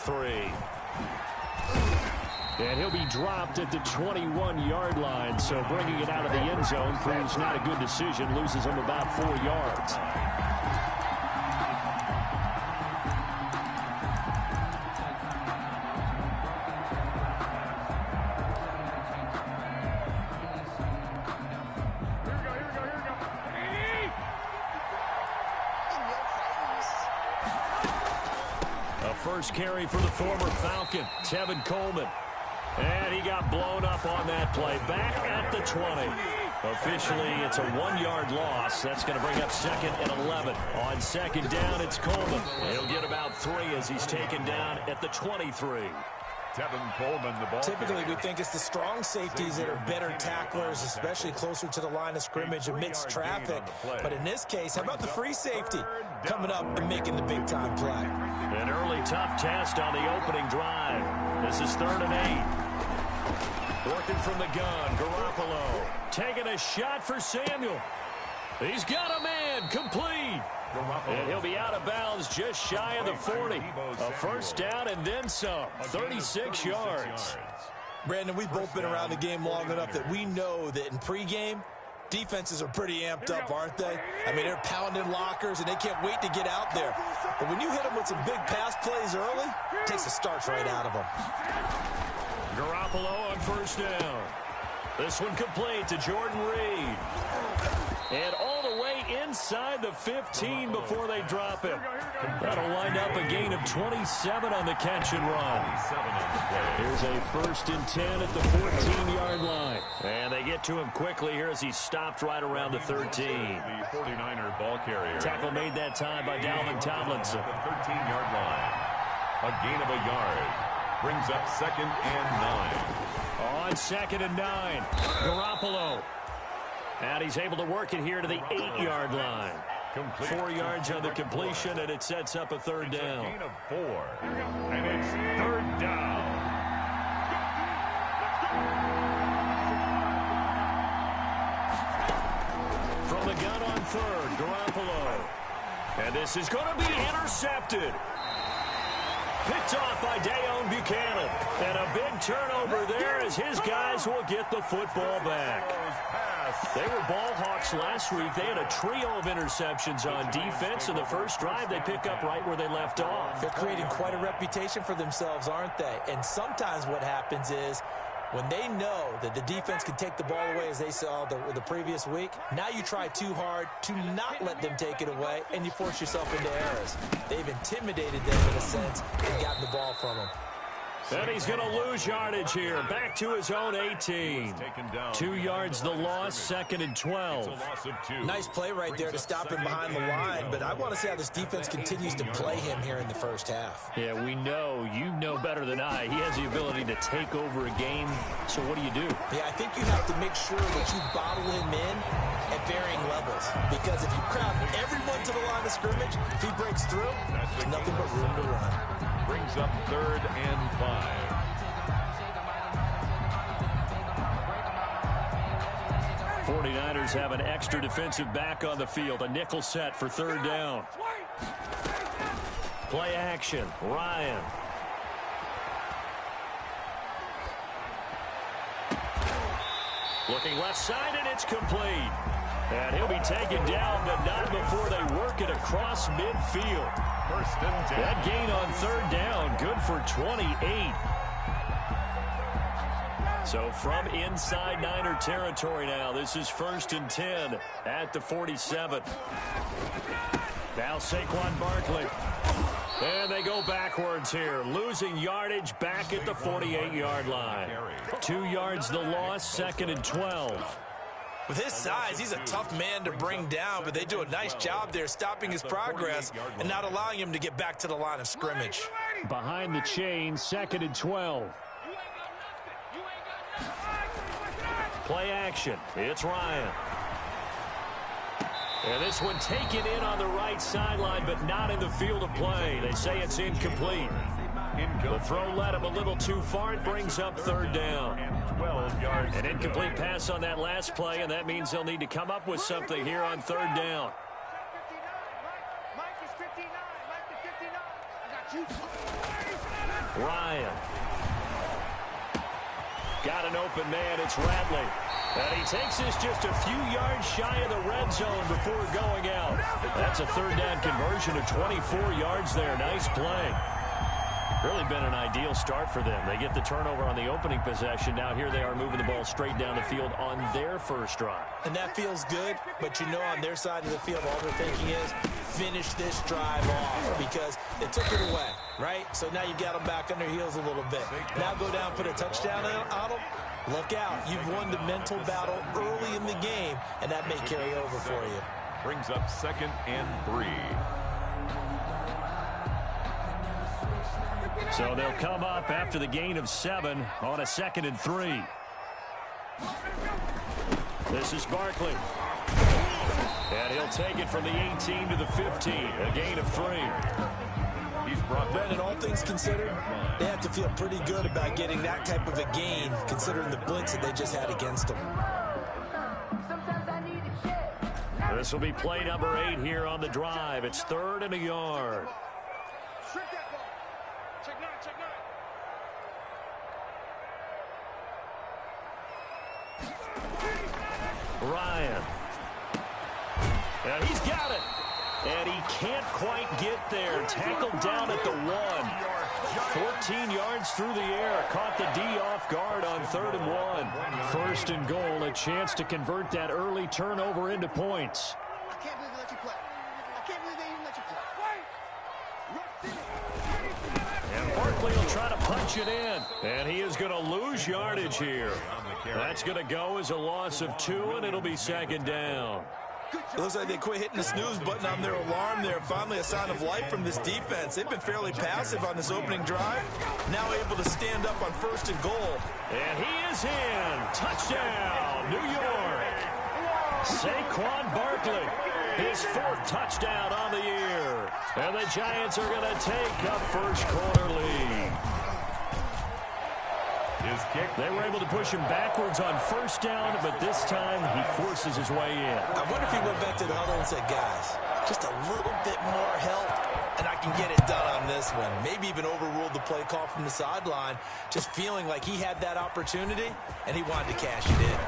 3. And he'll be dropped at the 21-yard line. So bringing it out of the end zone proves not a good decision. Loses him about 4 yards. First carry for the former Falcon, Tevin Coleman. And he got blown up on that play. Back at the 20. Officially, it's a 1-yard loss. That's going to bring up 2nd and 11. On 2nd down, it's Coleman. He'll get about 3 as he's taken down at the 23. Tevin Coleman, the ball. Typically, we think it's the strong safeties that are better tacklers, especially closer to the line of scrimmage amidst traffic. But in this case, how about the free safety coming up and making the big-time play? An early tough test on the opening drive. This is 3rd and 8. Working from the gun, Garoppolo taking a shot for Samuel. He's got a man, complete. And he'll be out of bounds just shy of the 40. A first down and then some. 36 yards. Brandon, we've both been around the game long enough that we know that in pregame, defenses are pretty amped up, aren't they? I mean, they're pounding lockers, and they can't wait to get out there. But when you hit them with some big pass plays early, it takes the starch right out of them. Garoppolo on first down. This one complete to Jordan Reed. And all the way inside the 15 before they drop him. That'll wind up a gain of 27 on the catch and run. Here's a 1st and 10 at the 14-yard line. And they get to him quickly here as he stopped right around the 13. The 49er ball carrier. Tackle made that time by Dalvin Tomlinson. The 13-yard line. A gain of a yard. Brings up 2nd and 9. On 2nd and 9. Garoppolo. And he's able to work it here to the 8-yard line. 4 yards on the completion, and it sets up a 3rd down. Gain of 4. And it's 3rd down. From the gun on 3rd, Garoppolo. And this is going to be intercepted. Picked off by Deone Bucannon. And a big turnover there as his guys will get the football back. They were ball hawks last week. They had a trio of interceptions on defense. In the first drive, they pick up right where they left off. They're creating quite a reputation for themselves, aren't they? And sometimes what happens is when they know that the defense can take the ball away, as they saw the previous week, now you try too hard to not let them take it away, and you force yourself into errors. They've intimidated them in a sense and gotten the ball from them. And he's going to lose yardage here. Back to his own 18. 2 yards the loss, 2nd and 12. Nice play right there to stop him behind the line, but I want to see how this defense continues to play him here in the first half. Yeah, we know. You know better than I. He has the ability to take over a game. So what do you do? Yeah, I think you have to make sure that you bottle him in at varying levels. Because if you crowd everyone to the line of scrimmage, if he breaks through, there's nothing but room to run. Brings up 3rd and 5. '49ers have an extra defensive back on the field. A nickel set for 3rd down. Play action. Ryan. Looking left side, and it's complete. And he'll be taken down, but not before they work it across midfield. 1st and 10. That gain on 3rd down, good for 28. So from inside Niner territory now, this is 1st and 10 at the 47. Now Saquon Barkley. And they go backwards here, losing yardage back at the 48-yard line. 2 yards the loss, 2nd and 12. With his size, he's a tough man to bring down, but they do a nice job there stopping his progress and not allowing him to get back to the line of scrimmage. Behind the chain, 2nd and 12. Play action. It's Ryan. And this one taken in on the right sideline, but not in the field of play. They say it's incomplete. The throw led him a little too far. It brings up 3rd down. 12 yards. An incomplete pass on that last play, and that means they'll need to come up with something here on 3rd down. Ryan. Got an open man. It's Radley. And he takes this just a few yards shy of the red zone before going out. That's a third down conversion of 24 yards there. Nice play. Really been an ideal start for them. They get the turnover on the opening possession. Now here they are moving the ball straight down the field on their first drive. And that feels good, but you know on their side of the field all they're thinking is finish this drive off because they took it away, right? So now you got them back on their heels a little bit. Now go down, put a touchdown on them. Look out. You've won the mental battle early in the game, and that may carry over for you. Brings up 2nd and 3. So they'll come up after the gain of 7 on a 2nd and 3. This is Barkley. And he'll take it from the 18 to the 15. A gain of 3. He's brought Brandon, all things considered, they have to feel pretty good about getting that type of a gain considering the blitz that they just had against them. This will be play number 8 here on the drive. It's 3rd and a yard. Ryan. And he's got it. And he can't quite get there. Tackled down at the 1. 14 yards through the air. Caught the D off guard on 3rd and 1. 1st and goal. A chance to convert that early turnover into points. I can't believe they let you play. I can't believe they even let you play. And Barkley will try to punch it in. And he is going to lose yardage here. That's going to go as a loss of 2, and it'll be 2nd down. It looks like they quit hitting the snooze button on their alarm there. Finally a sign of life from this defense. They've been fairly passive on this opening drive. Now able to stand up on 1st and goal. And he is in. Touchdown, New York. Saquon Barkley. His 4th touchdown on the year. And the Giants are going to take a first-quarter lead. his kick. They were able to push him backwards on 1st down, but this time he forces his way in. I wonder if he went back to the huddle and said, guys, just a little bit more help, and I can get it done on this one. Maybe even overruled the play call from the sideline, just feeling like he had that opportunity, and he wanted to cash it in.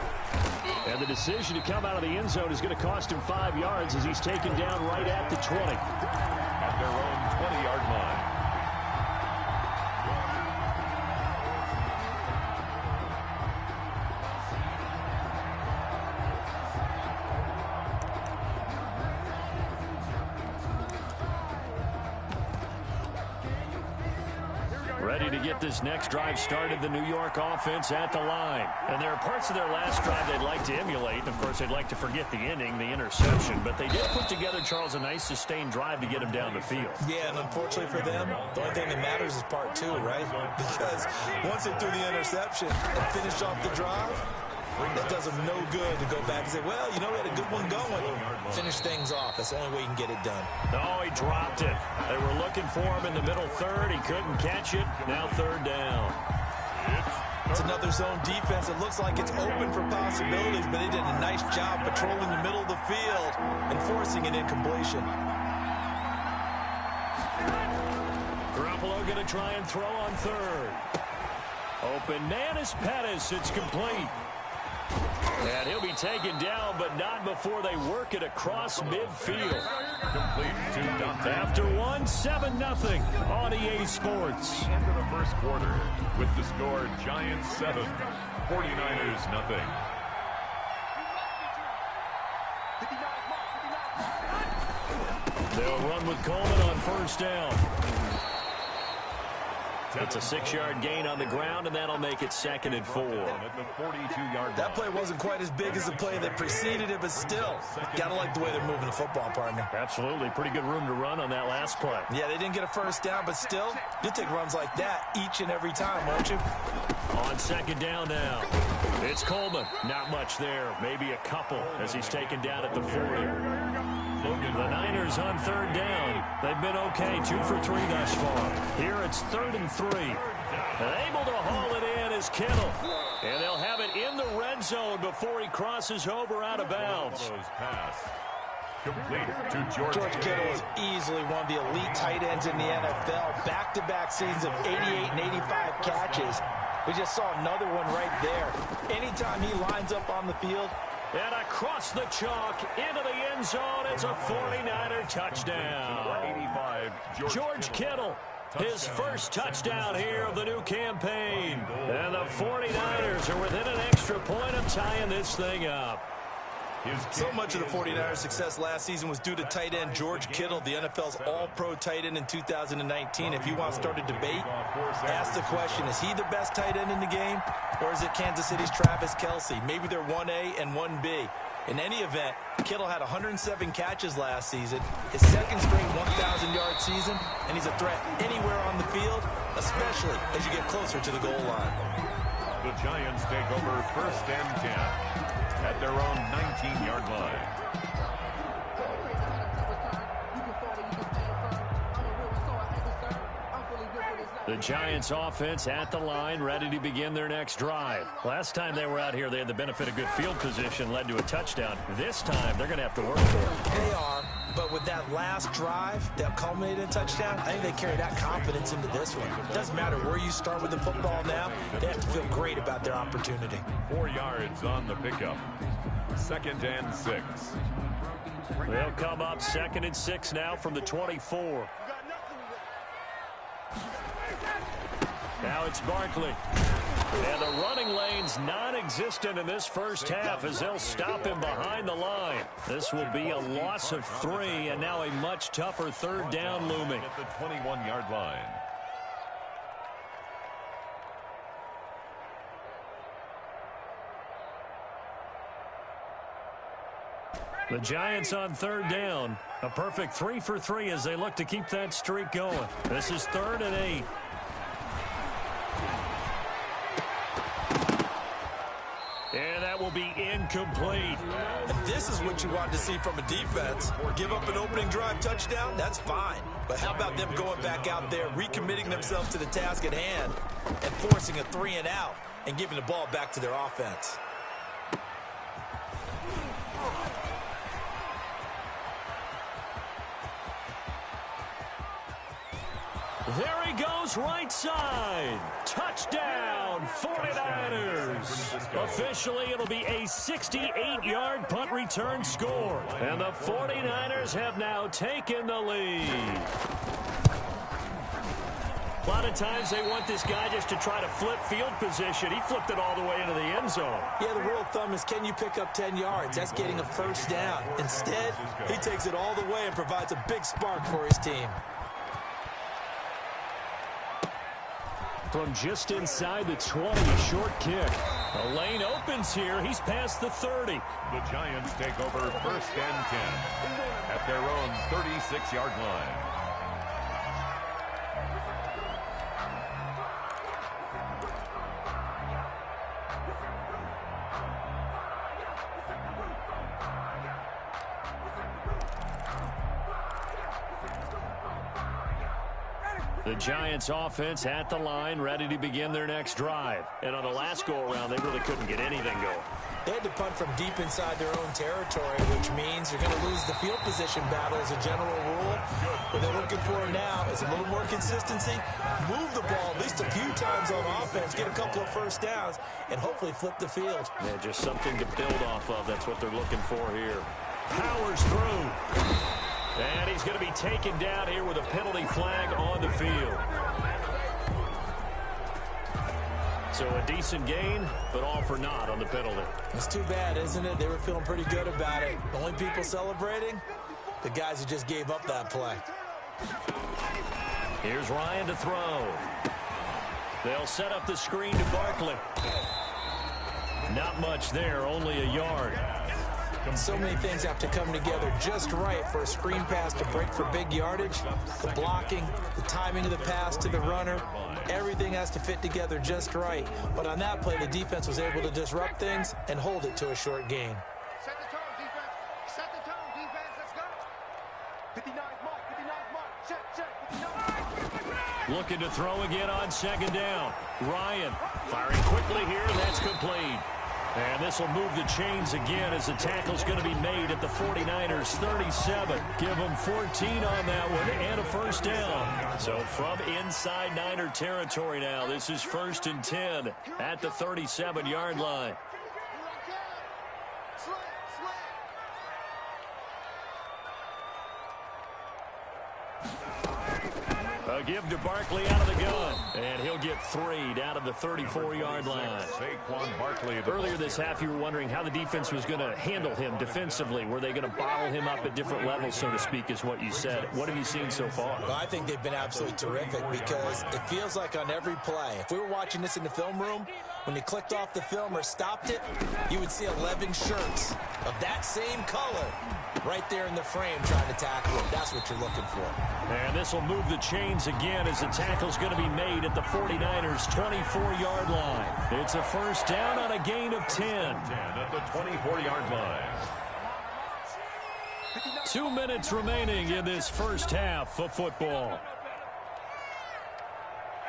And the decision to come out of the end zone is going to cost him 5 yards as he's taken down right at the 20. At their own 20-yard line. Ready to get this next drive started, the New York offense at the line. And there are parts of their last drive they'd like to emulate. And, of course, they'd like to forget the inning, the interception. But they did put together, Charles, a nice sustained drive to get him down the field. Yeah, and unfortunately for them, the only thing that matters is part 2, right? Because once they threw the interception and finished off the drive, that does them no good to go back and say, well, you know, we had a good one going. Finish things off. That's the only way you can get it done. Oh, he dropped it. They were looking for him in the middle third. He couldn't catch it. Now 3rd down. It's another zone defense. It looks like it's open for possibilities, but they did a nice job patrolling the middle of the field and forcing an incompletion. Garoppolo going to try and throw on 3rd. Open man is Pettis. It's complete. And he'll be taken down, but not before they work it across midfield. Complete to Dante. After 7-0 on EA Sports. End of the first quarter with the score Giants 7, 49ers nothing. They'll run with Coleman on 1st down. It's a 6-yard gain on the ground, and that'll make it 2nd and 4. At the 42-yard line. That play wasn't quite as big as the play that preceded it, but still, gotta like the way they're moving the football, partner. Absolutely. Pretty good room to run on that last play. Yeah, they didn't get a 1st down, but still, you'll take runs like that each and every time, won't you? On 2nd down now. It's Coleman. Not much there. Maybe a couple as he's taken down at the 40. The Niners on 3rd down. They've been okay, 2 for 3 thus far. Here it's 3rd and 3. And able to haul it in is Kittle. And they'll have it in the red zone before he crosses over out of bounds. Complete to George Kittle is easily one of the elite tight ends in the NFL. Back-to-back seasons of 88 and 85 catches. We just saw another one right there. Anytime he lines up on the field. And across the chalk into the end zone, it's a 49er touchdown. 85, George Kittle, his first touchdown here of the new campaign. And the 49ers are within an extra point of tying this thing up. So much of the 49ers' success last season was due to tight end George Kittle, the NFL's all-pro tight end in 2019. If you want to start a debate, ask the question, is he the best tight end in the game, or is it Kansas City's Travis Kelce? Maybe they're 1A and 1B. In any event, Kittle had 107 catches last season, his second straight 1,000-yard season, and he's a threat anywhere on the field, especially as you get closer to the goal line. The Giants take over first and 10 at their own 19-yard line. The Giants offense at the line, ready to begin their next drive. Last time they were out here, they had the benefit of good field position, led to a touchdown. This time, they're going to have to work for it. They are, but with that last drive that culminated in a touchdown, I think they carry that confidence into this one. It doesn't matter where you start with the football now, they have to feel great about their opportunity. 4 yards on the pickup. 2nd and 6. They'll come up 2nd and 6 now from the 24. Now it's Barkley. And the running lane's non-existent in this first half as they'll stop him behind the line. This will be a loss of 3, and now a much tougher 3rd down looming. At the 21-yard line. The Giants on 3rd down. A perfect 3 for 3 as they look to keep that streak going. This is 3rd and 8. And that will be incomplete. And this is what you want to see from a defense. Give up an opening drive touchdown, that's fine. But how about them going back out there, recommitting themselves to the task at hand, and forcing a 3 and out, and giving the ball back to their offense. There he goes, right side. Touchdown, 49ers. Officially, it'll be a 68-yard punt return score. And the 49ers have now taken the lead. A lot of times they want this guy just to try to flip field position. He flipped it all the way into the end zone. Yeah, the rule of thumb is, can you pick up 10 yards? That's getting a first down. Instead, he takes it all the way and provides a big spark for his team. From just inside the 20, a short kick. The lane opens here. He's past the 30. The Giants take over 1st and 10 at their own 36-yard line. The Giants offense at the line, ready to begin their next drive. And on the last go-around, they really couldn't get anything going. They had to punt from deep inside their own territory, which means you're going to lose the field position battle as a general rule. What they're looking for now is a little more consistency, move the ball at least a few times on offense, get a couple of first downs, and hopefully flip the field. Yeah, just something to build off of. That's what they're looking for here. Powers through. And he's going to be taken down here with a penalty flag on the field. So a decent gain, but all for naught on the penalty. It's too bad, isn't it? They were feeling pretty good about it. The only people celebrating, the guys who just gave up that play. Here's Ryan to throw. They'll set up the screen to Barkley. Not much there, only a yard. So many things have to come together just right for a screen pass to break for big yardage. The blocking, the timing of the pass to the runner, everything has to fit together just right. But on that play, the defense was able to disrupt things and hold it to a short gain. Set the tone, defense. Set the tone, defense. Let's go. 59 mark, 59 mark. Check, 59. Looking to throw again on 2nd down. Ryan firing quickly here, and that's complete. And this will move the chains again as the tackle's going to be made at the 49ers 37. Give them 14 on that one and a first down. So from inside Niner territory now, this is 1st and 10 at the 37-yard line. A give to Barkley out of the gun, and he'll get 3 down to the 34-yard line. Saquon Barkley. Earlier this half, you were wondering how the defense was going to handle him defensively. Were they going to bottle him up at different levels, so to speak, is what you said. What have you seen so far? Well, I think they've been absolutely terrific because it feels like on every play, if we were watching this in the film room, when you clicked off the film or stopped it, you would see 11 shirts of that same color right there in the frame trying to tackle him. That's what you're looking for. And this will move the chains again as the tackle's going to be made at the 49ers 24-yard line. It's a first down on a gain of 10. At the 24-yard line. 2 minutes remaining in this first half of football.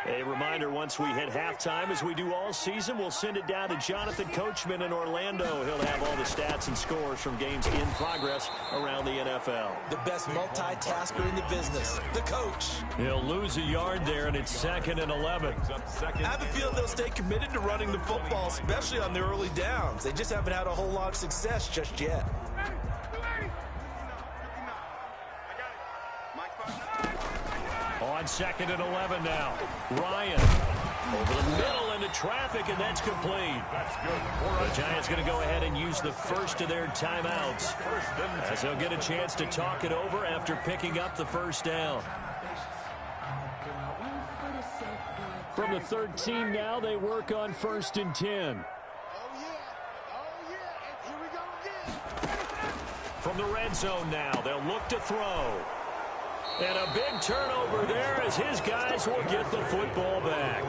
A reminder, once we hit halftime, as we do all season, we'll send it down to Jonathan Coachman in Orlando. He'll have all the stats and scores from games in progress around the NFL. The best multitasker in the business, the coach. He'll lose a yard there, and it's 2nd and 11. I have a feeling they'll stay committed to running the football, especially on the early downs. They just haven't had a whole lot of success just yet. On 2nd and 11 now. Ryan over the middle into traffic, and that's complete. That's good. The Giants going to go ahead and use the first of their timeouts as they'll get a chance to talk it over after picking up the first down. From the 13 now, they work on 1st and 10. From the red zone now, they'll look to throw. And a big turnover there as his guys will get the football back.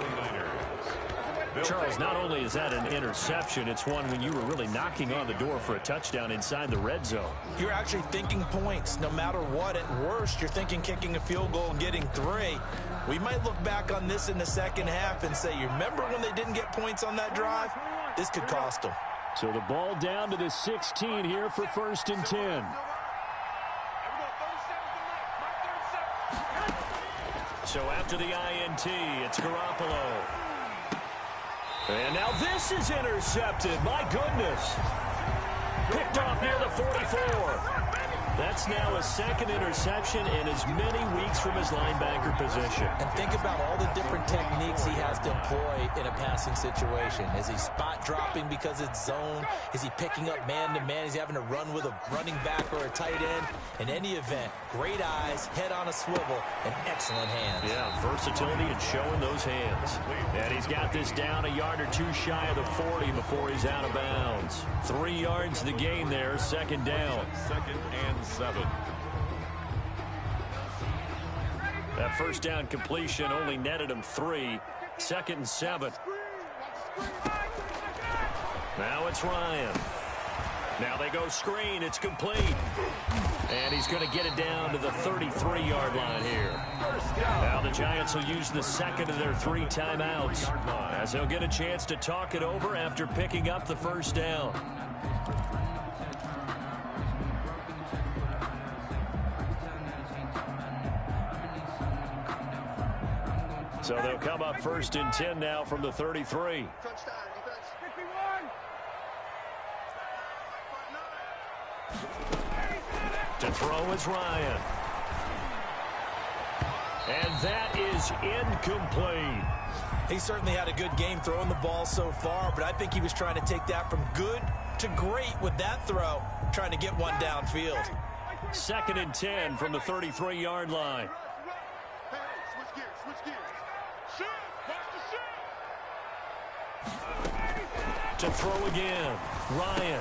Charles, not only is that an interception, it's one when you were really knocking on the door for a touchdown inside the red zone. You're actually thinking points no matter what. At worst, you're thinking kicking a field goal and getting 3. We might look back on this in the second half and say, you remember when they didn't get points on that drive? This could cost them. So the ball down to the 16 here for 1st and 10. So after the INT, it's Garoppolo. And now this is intercepted. My goodness. Picked off near the 44. That's now a 2nd interception in as many weeks from his linebacker position. And think about all the different techniques he has to employ in a passing situation. Is he spot dropping because it's zone? Is he picking up man-to-man? Is he having to run with a running back or a tight end? In any event, great eyes, head on a swivel, and excellent hands. Yeah, versatility and showing those hands. And he's got this down a yard or 2 shy of the 40 before he's out of bounds. 3 yards the gain there, 2nd down. 2nd and 7. That first down completion only netted him 3. 2nd and 7. Now it's Ryan. Now they go screen. It's complete. And he's going to get it down to the 33-yard line here. Now the Giants will use the 2nd of their 3 timeouts as they'll get a chance to talk it over after picking up the first down. So they'll come up 1st and 10 now from the 33. To throw is Ryan. And that is incomplete. He certainly had a good game throwing the ball so far, but I think he was trying to take that from good to great with that throw, trying to get one downfield. 2nd and 10 from the 33-yard line. To throw again, Ryan.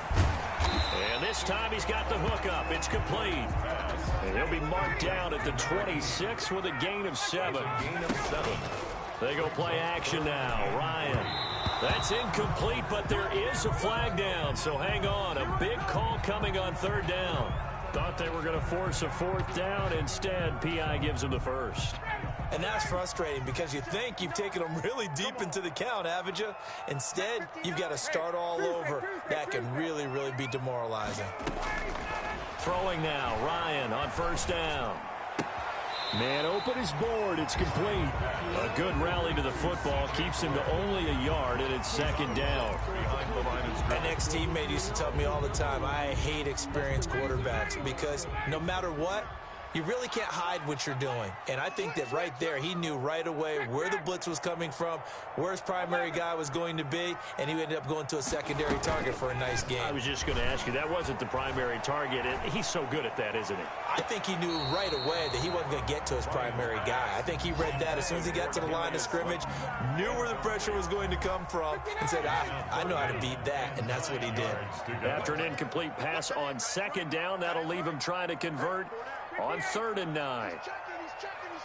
And this time he's got the hook up. It's complete. And he'll be marked down at the 26 with a gain of 7. They go play action now. Ryan. That's incomplete, but there is a flag down. So hang on. A big call coming on 3rd down. Thought they were going to force a 4th down. Instead, P.I. gives him the first. And that's frustrating because you think you've taken them really deep into the count, haven't you? Instead, you've got to start all over. That can really, really be demoralizing. Throwing now, Ryan on first down. Man open is board. It's complete. A good rally to the football keeps him to only a yard, and it's second down. An ex-teammate used to tell me all the time, I hate experienced quarterbacks because no matter what, you really can't hide what you're doing. And I think that right there, he knew right away where the blitz was coming from, where his primary guy was going to be, and he ended up going to a secondary target for a nice game. I was just going to ask you, that wasn't the primary target. He's so good at that, isn't he? I think he knew right away that he wasn't going to get to his primary guy. I think he read that as soon as he got to the line of scrimmage, knew where the pressure was going to come from, and said, I know how to beat that, and that's what he did. After an incomplete pass on second down, that'll leave him trying to convert on 3rd and 9. He's checking.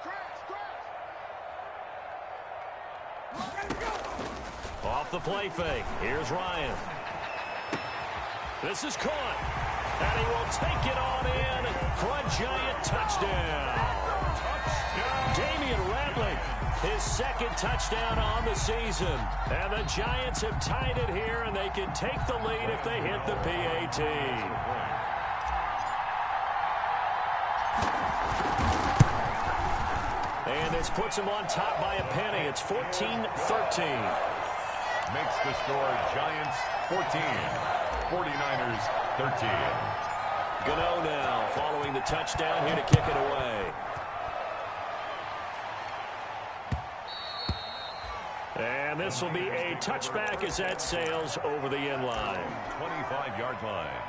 Crash. Off the play fake. Here's Ryan. This is caught. And he will take it on in for a Giant touchdown. Damian Rattling, his second touchdown on the season. And the Giants have tied it here, and they can take the lead if they hit the PAT. And this puts him on top by a penny. It's 14-13. Makes the score Giants 14, 49ers 13. Gano now following the touchdown here to kick it away. And this will be a touchback as that sails over the end line. 25-yard line.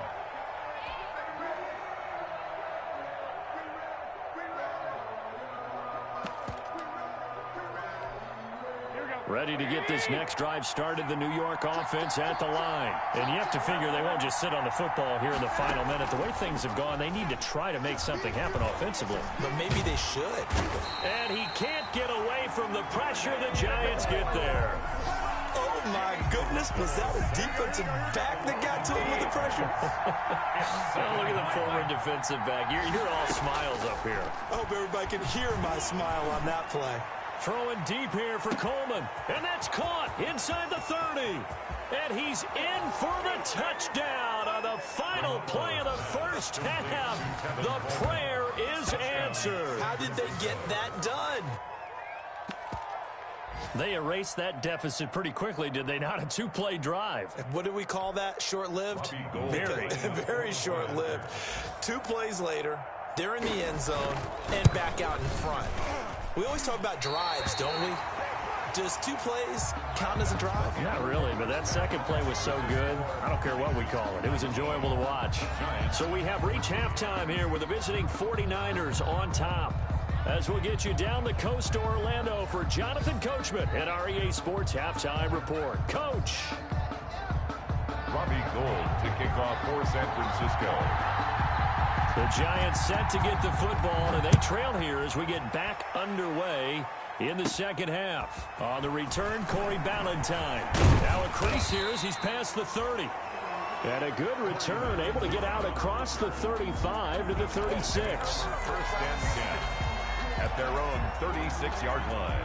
Ready to get this next drive started, the New York offense at the line. And you have to figure they won't just sit on the football here in the final minute. The way things have gone, they need to try to make something happen offensively. But maybe they should. And he can't get away from the pressure. The Giants get there. Oh, my goodness. Was that a defensive back that got to him with the pressure? Oh, look at the former defensive back. You're all smiles up here. I hope everybody can hear my smile on that play. Throwing deep here for Coleman. And that's caught inside the 30. And he's in for the touchdown on the final play of the first half. The prayer is answered. How did they get that done? They erased that deficit pretty quickly, did they not? A two-play drive. What do we call that? Short-lived? Very. Very short-lived. 2 plays later, they're in the end zone and back out in front. We always talk about drives, don't we? Does 2 plays count as a drive? Not really, but that second play was so good. I don't care what we call it. It was enjoyable to watch. So we have reached halftime here with the visiting 49ers on top. As we'll get you down the coast to Orlando for Jonathan Coachman at our EA Sports Halftime Report. Coach. Robbie Gould to kick off for San Francisco. The Giants set to get the football, and they trail here as we get back underway in the second half. On the return, Corey Ballantyne. Now a crease here as he's past the 30. And a good return, able to get out across the 35 to the 36. First and 10 at their own 36-yard line.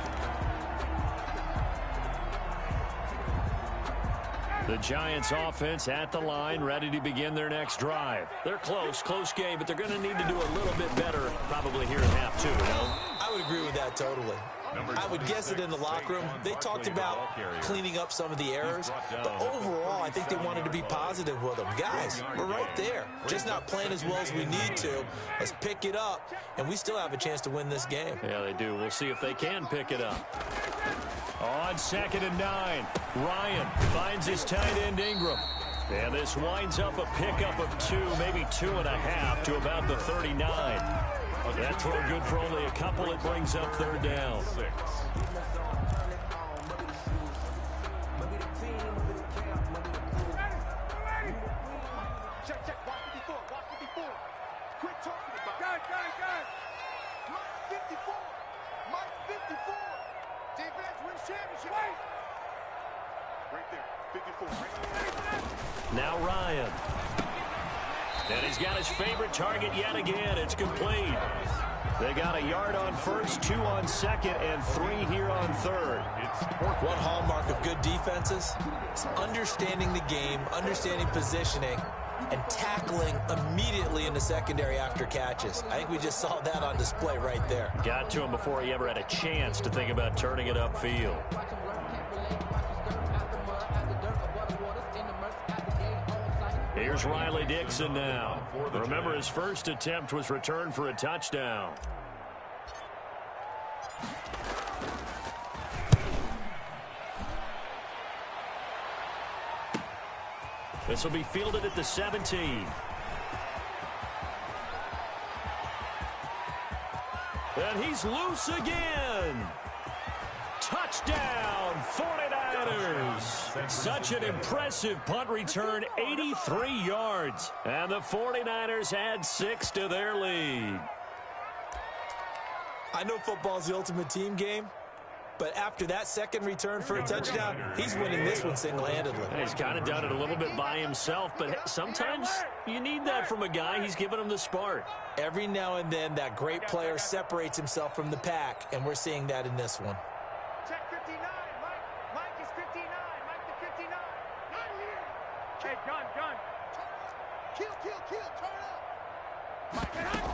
The Giants offense at the line, ready to begin their next drive. They're close game, but they're going to need to do a little bit better probably here in half 2, you know? I would agree with that totally. I would guess it in the locker room. They talked about cleaning up some of the errors, but overall, I think they wanted to be positive with them. Guys, we're right there. Just not playing as well as we need to. Let's pick it up, and we still have a chance to win this game. Yeah, they do. We'll see if they can pick it up. On 2nd and 9, Ryan finds his tight end Ingram. And this winds up a pickup of 2, maybe 2.5 to about the 39. That throw good for only a couple. It brings up 3rd down. 6. Check. Watch 54. Quit talking about it. Guys. Mike 54. Defense wins championship. Right there. 54. Now Ryan. And he's got his favorite target yet again. It's complete. They got a yard on first, 2 on second, and 3 here on third. One hallmark of good defenses is understanding the game, understanding positioning, and tackling immediately in the secondary after catches. I think we just saw that on display right there. Got to him before he ever had a chance to think about turning it upfield. Here's Riley Dixon now. Remember, his first attempt was returned for a touchdown. This will be fielded at the 17. And he's loose again. Touchdown, 49ers. Such an impressive punt return, 83 yards. And the 49ers add 6 to their lead. I know football's the ultimate team game, but after that second return for a touchdown, he's winning this one single-handedly. He's kind of done it a little bit by himself, but sometimes you need that from a guy. He's giving him the spark. Every now and then, that great player separates himself from the pack, and we're seeing that in this one. Check 59, Mike. Mike is 59. Mike the 59. Not here. Hey, gun. Kill. Turn up. Mike.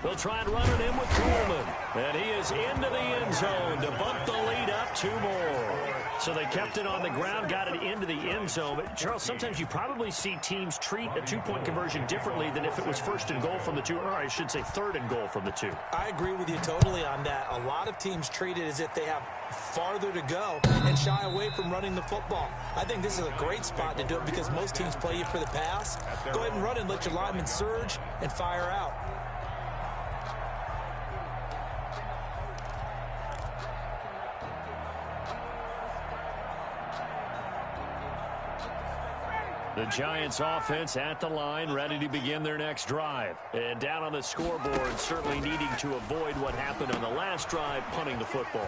They'll try and run it in with Coleman. And he is into the end zone to bump the lead up 2 more. So they kept it on the ground, got it into the end zone. But, Charles, sometimes you probably see teams treat a 2-point conversion differently than if it was first and goal from the 2, or I should say third and goal from the 2. I agree with you totally on that. A lot of teams treat it as if they have farther to go and shy away from running the football. I think this is a great spot to do it because most teams play you for the pass. Go ahead and run and let your linemen surge and fire out. The Giants offense at the line, ready to begin their next drive. And down on the scoreboard, certainly needing to avoid what happened on the last drive, punting the football.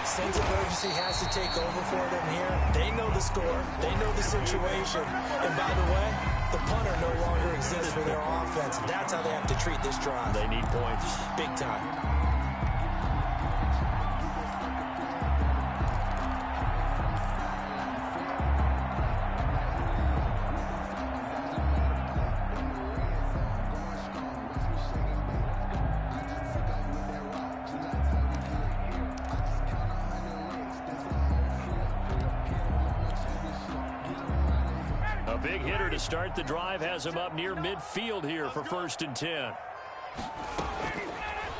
Sense of urgency has to take over for them here. They know the score. They know the situation. And by the way, the punter no longer exists for their offense. That's how they have to treat this drive. They need points. Big time. Big hitter to start the drive has him up near midfield here for 1st and 10.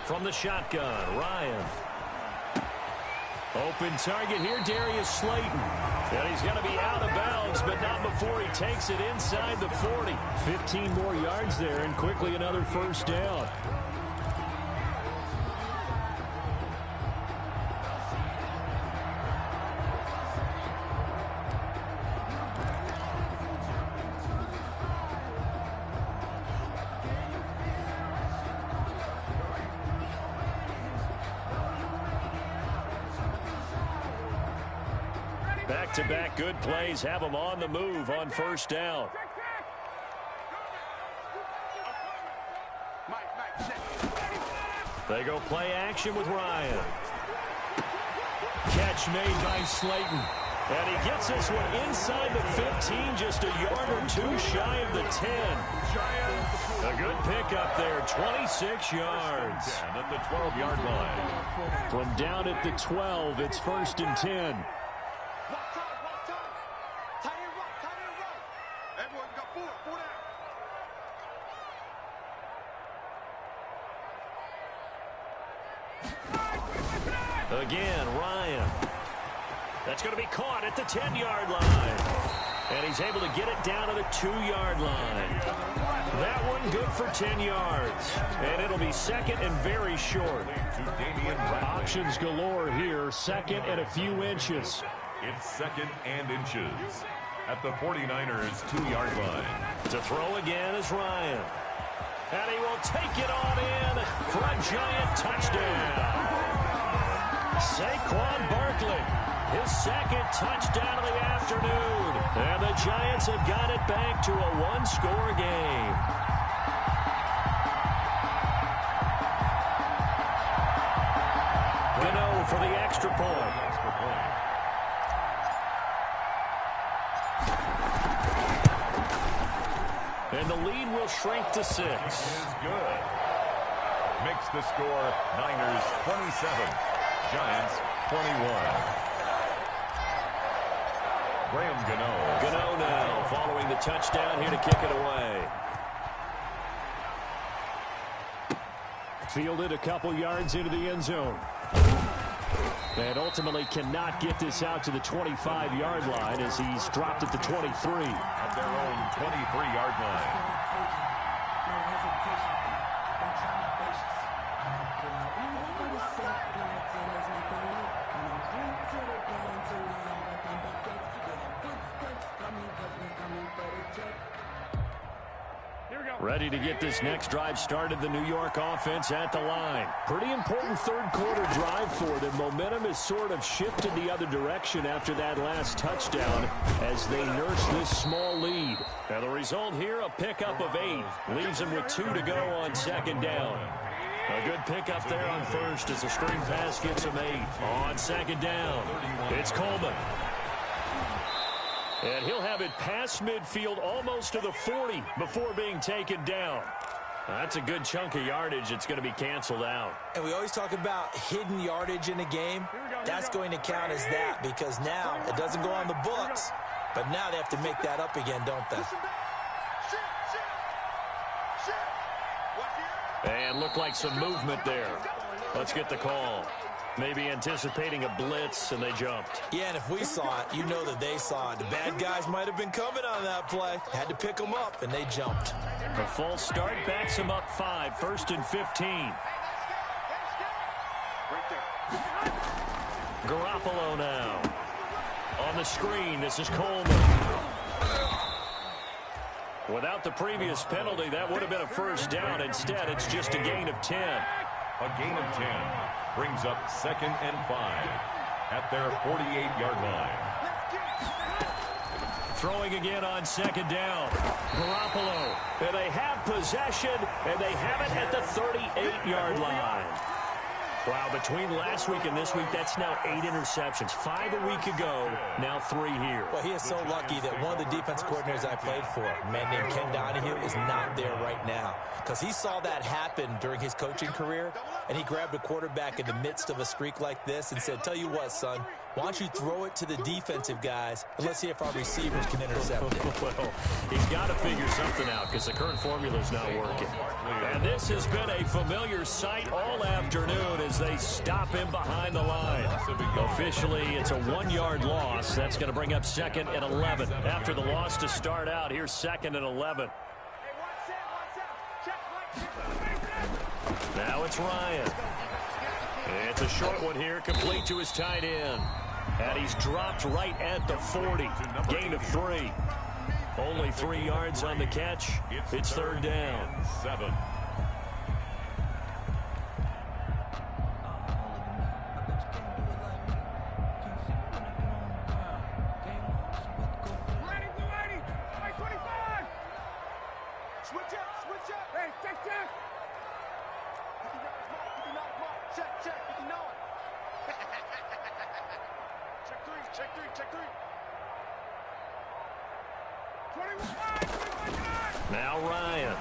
From the shotgun, Ryan. Open target here, Darius Slayton. And he's going to be out of bounds, but not before he takes it inside the 40. 15 more yards there, and quickly another first down. Back-to-back good plays have them on the move on 1st down. They go play action with Ryan. Catch made by Slayton. And he gets this one inside the 15, just a yard or 2 shy of the 10. A good pickup there, 26 yards. At the 12-yard line. From down at the 12, it's 1st and 10. Again, Ryan. That's going to be caught at the 10-yard line. And he's able to get it down to the 2-yard line. That one good for 10 yards. And it'll be 2nd and very short. Options galore here. 2nd and a few inches. It's 2nd and inches. At the 49ers 2-yard line. To throw again is Ryan. And he will take it on in for a giant touchdown. Saquon Barkley, his 2nd touchdown of the afternoon. And the Giants have got it back to a 1-score game. for the extra point. And the lead will shrink to 6. Is good. Makes the score Niners 27, Giants 21. Graham Gano. Gano now following the touchdown here to kick it away. Fielded a couple yards into the end zone. And ultimately cannot get this out to the 25-yard line as he's dropped at the 23. At their own 23-yard line. Ready to get this next drive started, the New York offense at the line. Pretty important third-quarter drive for them. Momentum has sort of shifted the other direction after that last touchdown as they nurse this small lead. Now the result here, a pickup of 8. Leaves them with 2 to go on second down. A good pickup there on first as the screen pass gets them 8. On second down, it's Coleman. And he'll have it past midfield almost to the 40 before being taken down. That's a good chunk of yardage. It's going to be canceled out. And we always talk about hidden yardage in a game. That's going to count as that because now it doesn't go on the books, but now they have to make that up again, don't they? And looked like some movement there. Let's get the call. Maybe anticipating a blitz, and they jumped. Yeah, and if we saw it, you know that they saw it. The bad guys might have been coming on that play. Had to pick them up, and they jumped. A false start backs them up 5. 1st and 15. Garoppolo now. On the screen, this is Coleman. Without the previous penalty, that would have been a first down. Instead, it's just a gain of 10. A gain of 10 brings up 2nd and 5 at their 48-yard line. Throwing again on second down. Garoppolo. And they have possession, and they have it at the 38-yard line. Wow, between last week and this week, that's now 8 interceptions. 5 a week ago, now 3 here. Well, he is so lucky that one of the defense coordinators I played for, a man named Ken Donahue, is not there right now. Because he saw that happen during his coaching career, and he grabbed a quarterback in the midst of a streak like this and said, tell you what, son, why don't you throw it to the defensive guys, and let's see if our receivers can intercept it. Well, he's got to figure something out because the current formula is not working. And this has been a familiar sight all afternoon as they stop him behind the line. Officially, it's a 1-yard loss. That's going to bring up 2nd and 11. After the loss to start out, here's 2nd and 11. Now it's Ryan. It's a short one here, complete to his tight end. And he's dropped right at the 40. Gain of 3. Only 3 yards on the catch. It's 3rd down. 7. Now Ryan.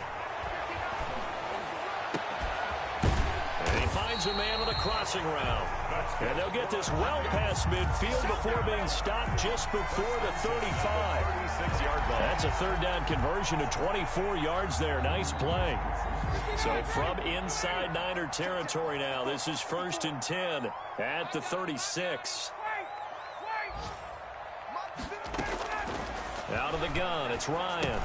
And he finds a man on a crossing route. And they'll get this well past midfield before being stopped just before the 35. That's a 3rd down conversion of 24 yards there. Nice play. So from inside Niner territory now, this is 1st and 10 at the 36. Out of the gun, it's Ryan.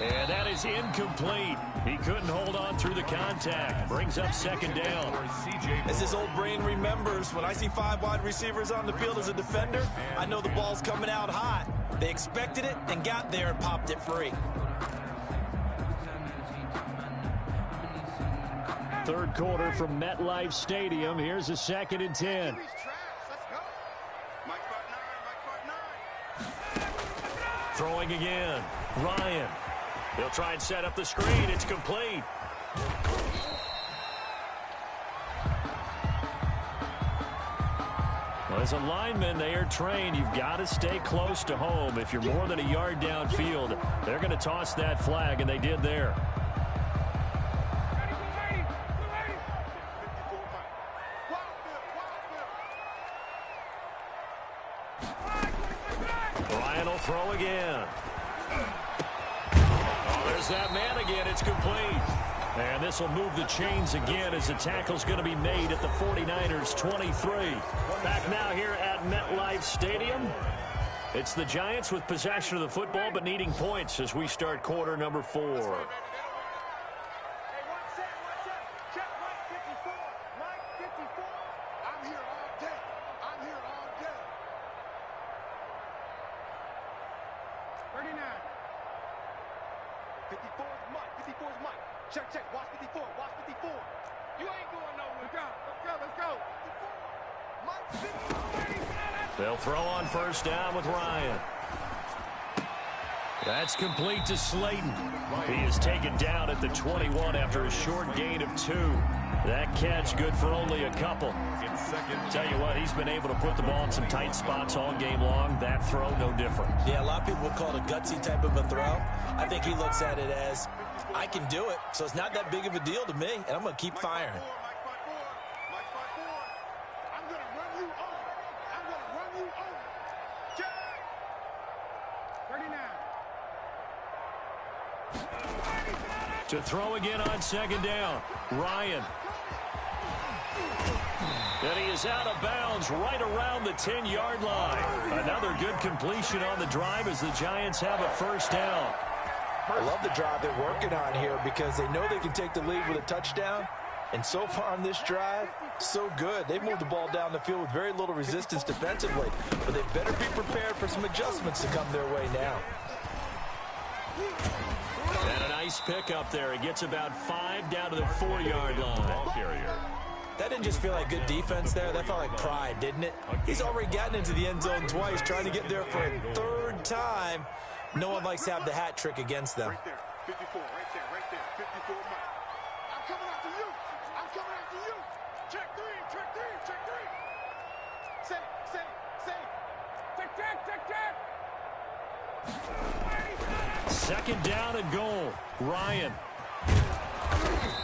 And that is incomplete. He couldn't hold on through the contact. Brings up 2nd down. As his old brain remembers, when I see 5 wide receivers on the field as a defender, I know the ball's coming out hot. They expected it and got there and popped it free. 3rd quarter from MetLife Stadium. Here's a 2nd and 10. Throwing again. Ryan. He'll try and set up the screen. It's complete. As a lineman, they are trained. You've got to stay close to home. If you're more than a yard downfield, they're going to toss that flag, and they did there. Ryan will throw again. Oh, there's that man again. It's complete. And this will move the chains again as the tackle's going to be made at the 49ers 23. Back now here at MetLife Stadium. It's the Giants with possession of the football but needing points as we start quarter number 4. Check. Watch 54. Watch 54. You ain't going nowhere. Let's go. They'll throw on first down with Ryan. That's complete to Slayton. He is taken down at the 21 after a short gain of 2. That catch good for only a couple. Tell you what, he's been able to put the ball in some tight spots all game long. That throw, no different. Yeah, a lot of people would call it a gutsy type of a throw. I think he looks at it as, I can do it, so it's not that big of a deal to me, and I'm going to keep firing. I'm going to run you over. Check. 39. To throw again on second down, Ryan. And he is out of bounds right around the 10-yard line. Another good completion on the drive as the Giants have a first down. I love the drive they're working on here because they know they can take the lead with a touchdown. And so far on this drive, so good. They've moved the ball down the field with very little resistance defensively. But they better be prepared for some adjustments to come their way now. And a nice pickup there. He gets about 5 down to the 4-yard line. Ball carrier. That didn't just feel like good defense there. That felt like pride, didn't it? He's already gotten into the end zone twice, trying to get there for a third time. No one likes to have the hat trick against them. Right there. 54. Right there. 54. I'm coming after you. Check three. Say. Check. Second down and goal. Ryan.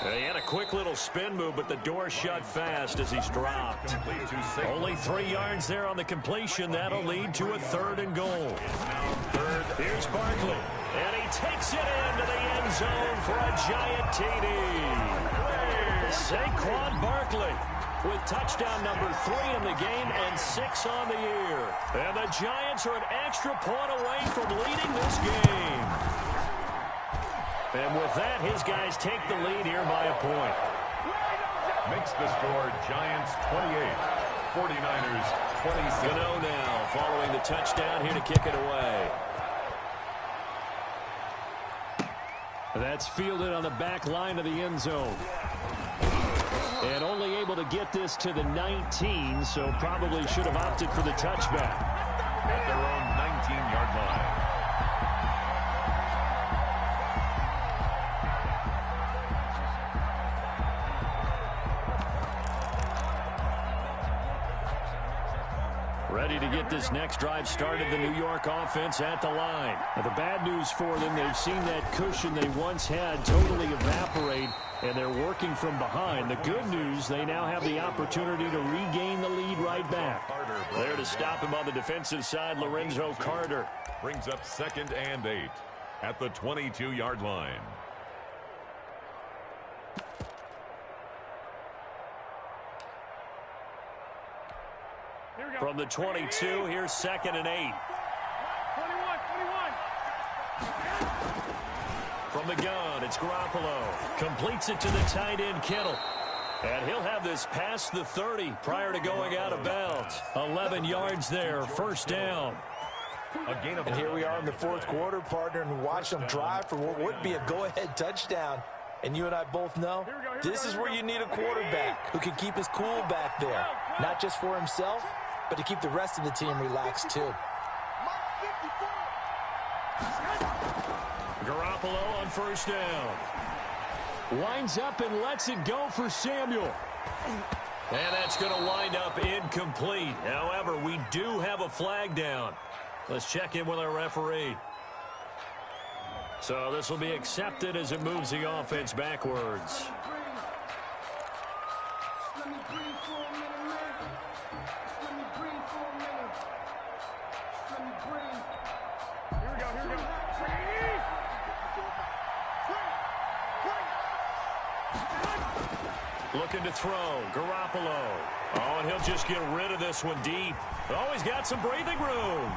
He had a quick little spin move, but the door shut fast as he's dropped. Only 3 yards there on the completion. That'll lead to a 3rd and goal. Here's Barkley, and he takes it into the end zone for a giant TD. Saquon Barkley with touchdown number 3 in the game and 6 on the year. And the Giants are an extra point away from leading this game. And with that, his guys take the lead here by a point. Makes the score Giants 28, 49ers 26. Gano now following the touchdown here to kick it away. That's fielded on the back line of the end zone. And only able to get this to the 19, so probably should have opted for the touchback. At their own 19-yard line. Ready to get this next drive started, the New York offense at the line. Now, the bad news for them, they've seen that cushion they once had totally evaporate, and they're working from behind. The good news, they now have the opportunity to regain the lead right back. There to stop him on the defensive side, Lorenzo Carter. Brings up 2nd and 8 at the 22-yard line. From the 22, here's 2nd and 8. 21. From the gun, it's Garoppolo. Completes it to the tight end, Kittle. And he'll have this past the 30 prior to going out of bounds. 11 yards there, first down. And here we are in the 4th quarter, partner, and watch them drive for what would be a go-ahead touchdown. And you and I both know this is where you need a quarterback who can keep his cool back there. Not just for himself, but to keep the rest of the team relaxed too. Garoppolo on first down. Winds up and lets it go for Samuel. And that's going to wind up incomplete. However, we do have a flag down. Let's check in with our referee. So this will be accepted as it moves the offense backwards. Looking to throw. Garoppolo. Oh, and he'll just get rid of this one deep. Oh, he's got some breathing room.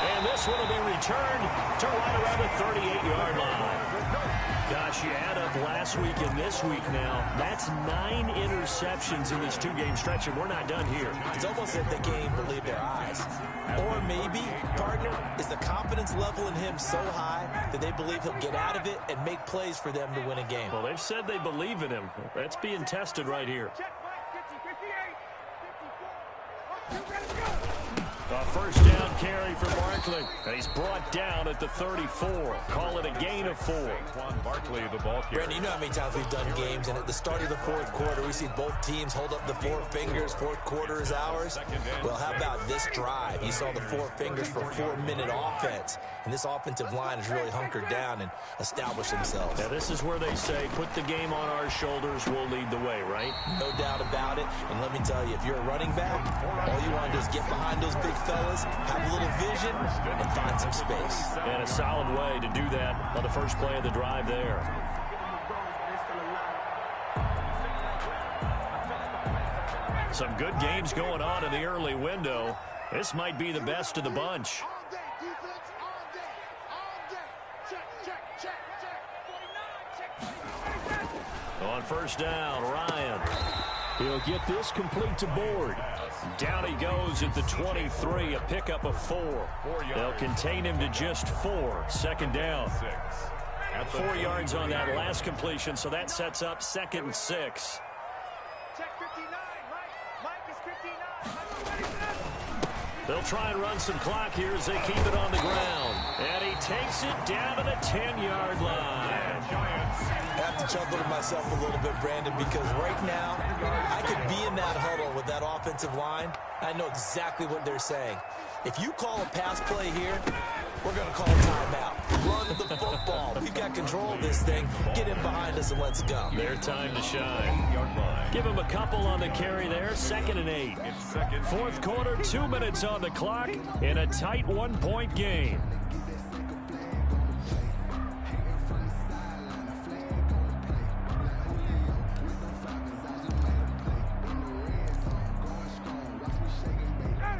And this one will be returned to right around the 38-yard line. Gosh, you add up last week and this week now. That's 9 interceptions in this 2-game stretch, and we're not done here. It's almost as if they can't even believe their eyes. Or maybe, partner, is the confidence level in him so high that they believe he'll get out of it and make plays for them to win a game. Well, they've said they believe in him. That's being tested right here. A first down carry for Barkley. And he's brought down at the 34. Call it a gain of 4. Quan Barkley, the ball carrier. Brandon, you know how many times we've done games, and at the start of the fourth quarter, we see both teams hold up the 4 fingers. Fourth quarter is ours. Well, how about this drive? You saw the 4 fingers for 4-minute offense, and this offensive line has really hunkered down and established themselves. Now, this is where they say, put the game on our shoulders, we'll lead the way, right? No doubt about it. And let me tell you, if you're a running back, all you want to do is get behind those big fellas, have a little vision, and find some space. And a solid way to do that on the first play of the drive there. Some good games going on in the early window. This might be the best of the bunch. On first down, Ryan. He'll get this complete to Board. Down he goes at the 23, a pickup of 4. They'll contain him to just 4. Second down. 4 yards on that last completion, so that sets up 2nd and 6. They'll try and run some clock here as they keep it on the ground. And he takes it down to the 10-yard line. I have to chuckle to myself a little bit, Brandon, because right now I could be in that huddle with that offensive line. I know exactly what they're saying. If you call a pass play here, we're going to call a timeout. Run the football. We've got control of this thing. Get in behind us and let's go. Their time to shine. Give him a couple on the carry there. 2nd and 8. Fourth quarter, 2 minutes on the clock in a tight 1-point game.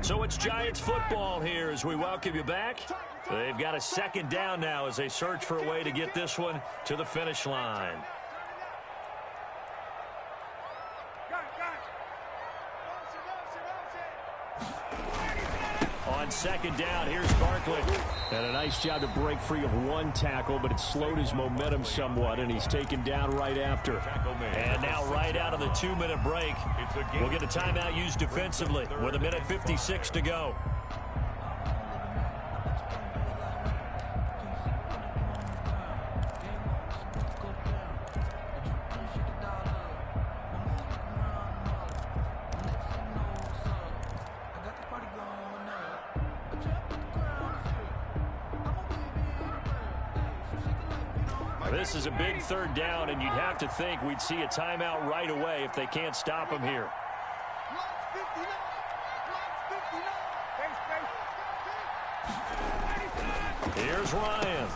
So it's Giants football here as we welcome you back. They've got a 2nd down now as they search for a way to get this one to the finish line. On 2nd down, here's Barkley. And a nice job to break free of 1 tackle, but it slowed his momentum somewhat, and he's taken down right after. And now right out of the 2-minute break, we'll get a timeout used defensively with 1:56 to go. This is a big 3rd down, and you'd have to think we'd see a timeout right away if they can't stop him here. Here's Ryan.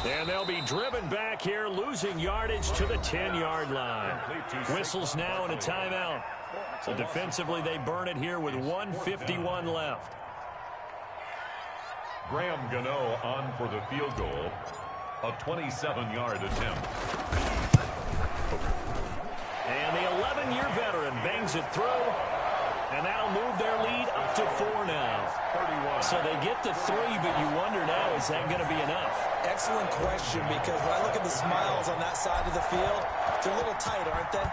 And they'll be driven back here, losing yardage to the 10-yard line. Whistles now and a timeout. So defensively, they burn it here with 1:51 left. Graham Gano on for the field goal. A 27-yard attempt. And the 11-year veteran bangs it through. And that'll move their lead up to 4 now. 31. So they get to 3, but you wonder now, is that going to be enough? Excellent question, because when I look at the smiles on that side of the field, they're a little tight, aren't they?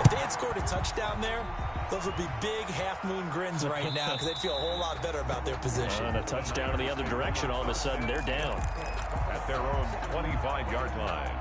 If they had scored a touchdown there, those would be big half-moon grins right now because they'd feel a whole lot better about their position. And a touchdown in the other direction, all of a sudden they're down. At their own 25-yard line.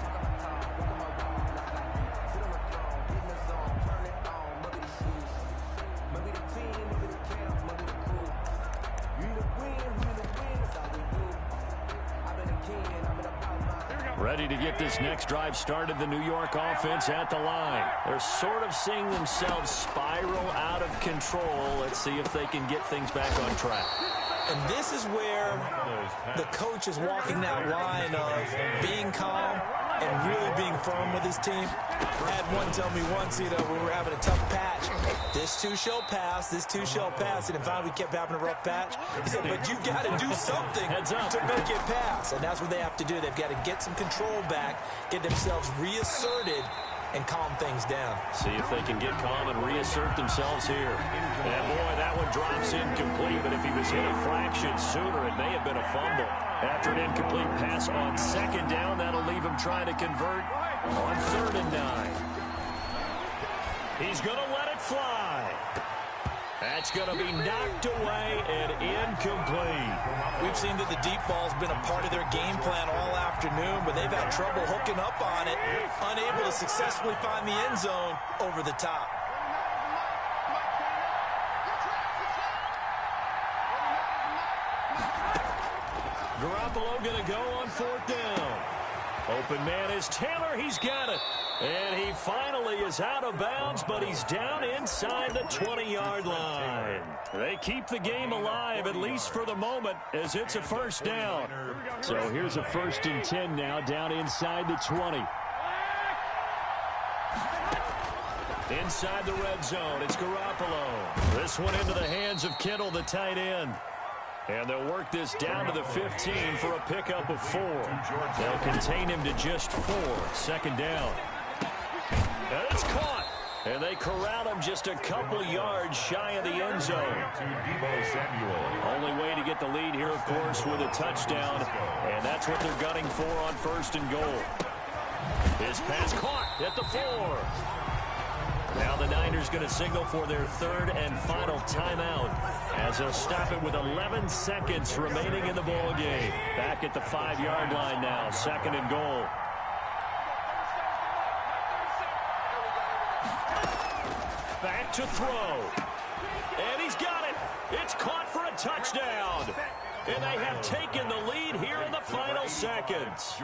Ready to get this next drive started, the New York offense at the line. They're sort of seeing themselves spiral out of control. Let's see if they can get things back on track. And this is where the coach is walking that line of being calm and really being firm with his team. I had one tell me once, we were having a tough patch. This too shall pass, this too shall pass. And finally we kept having a rough patch. He said, but you've got to do something to make it pass. And that's what they have to do. They've got to get some control back, get themselves reasserted, and calm things down. See if they can get calm and reassert themselves here. And boy, that one drops incomplete, but if he was hit a fraction sooner, it may have been a fumble. After an incomplete pass on second down, that'll leave him trying to convert on 3rd and 9. He's going to let it fly. That's going to be knocked away and incomplete. We've seen that the deep ball's been a part of their game plan all afternoon, but they've had trouble hooking up on it, unable to successfully find the end zone over the top. Garoppolo going to go on 4th down. Open man is Taylor. He's got it. And he finally is out of bounds, but he's down inside the 20-yard line. They keep the game alive, at least for the moment, as it's a 1st down. So here's a 1st and 10 now, down inside the 20. Inside the red zone, it's Garoppolo. This one into the hands of Kittle, the tight end. And they'll work this down to the 15 for a pickup of 4. They'll contain him to just 4. 2nd down. And it's caught. And they corral him just a couple yards shy of the end zone. Only way to get the lead here, of course, with a touchdown. And that's what they're gunning for on 1st and goal. His pass caught at the 4. Now the Niners going to signal for their 3rd and final timeout as they'll stop it with 11 seconds remaining in the ball game. Back at the 5-yard line now, 2nd and goal. Back to throw. And he's got it. It's caught for a touchdown. And they have taken the lead here in the final seconds.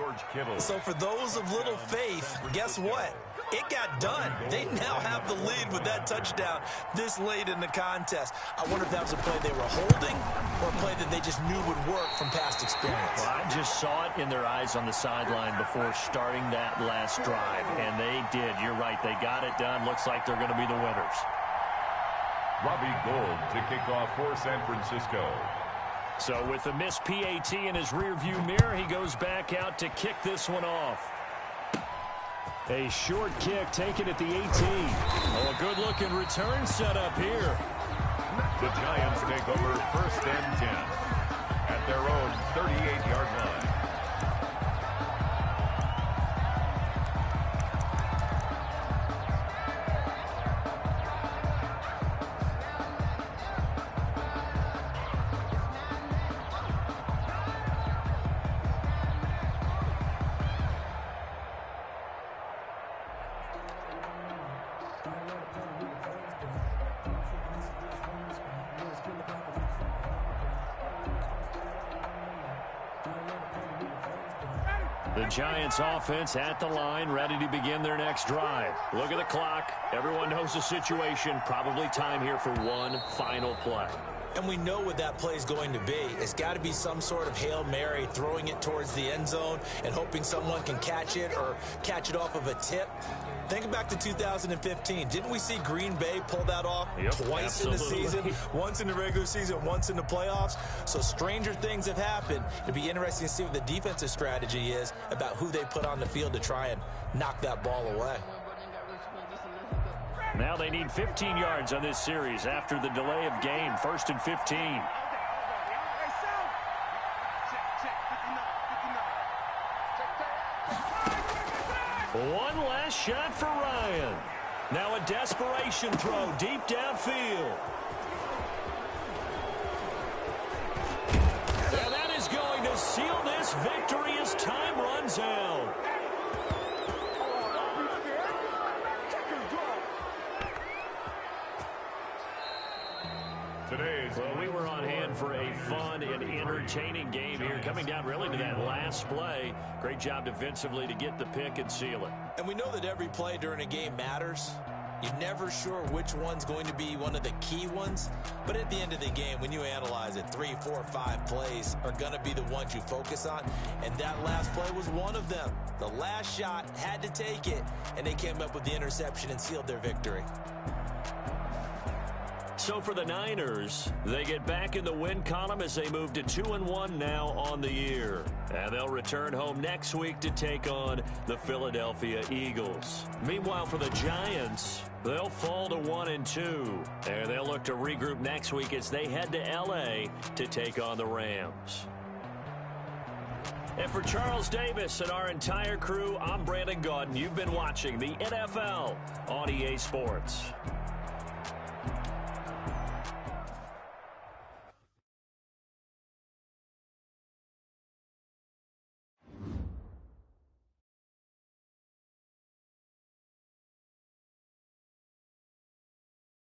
So for those of little faith, guess what? It got done. They now have the lead with that touchdown this late in the contest. I wonder if that was a play they were holding or a play that they just knew would work from past experience. Well, I just saw it in their eyes on the sideline before starting that last drive, and they did. You're right. They got it done. Looks like they're going to be the winners. Robbie Gould to kick off for San Francisco. So with the missed PAT in his rearview mirror, he goes back out to kick this one off. A short kick taken at the 18. Oh, a good-looking return set up here. The Giants take over 1st and 10 at their own 38-yard line. The Giants offense at the line, ready to begin their next drive. Look at the clock. Everyone knows the situation. Probably time here for one final play. And we know what that play is going to be. It's got to be some sort of Hail Mary, throwing it towards the end zone and hoping someone can catch it or catch it off of a tip. Think back to 2015. Didn't we see Green Bay pull that off twice in the season? Once in the regular season, once in the playoffs. So stranger things have happened. It'll be interesting to see what the defensive strategy is about who they put on the field to try and knock that ball away. Now they need 15 yards on this series after the delay of game. 1st and 15. One last shot for Ryan. Now a desperation throw deep downfield. And that is going to seal this victory as time runs out. today's... Well, we were on hand for a fun and entertaining game here, coming down really to that last play. Great job defensively to get the pick and seal it. And we know that every play during a game matters. You're never sure which one's going to be one of the key ones. But at the end of the game, when you analyze it, 3, 4, 5 plays are going to be the ones you focus on. And that last play was one of them. The last shot had to take it, and they came up with the interception and sealed their victory. So for the Niners, they get back in the win column as they move to 2-1 now on the year. And they'll return home next week to take on the Philadelphia Eagles. Meanwhile, for the Giants, they'll fall to 1-2. And they'll look to regroup next week as they head to L.A. to take on the Rams. And for Charles Davis and our entire crew, I'm Brandon Gaudin. You've been watching the NFL on EA Sports.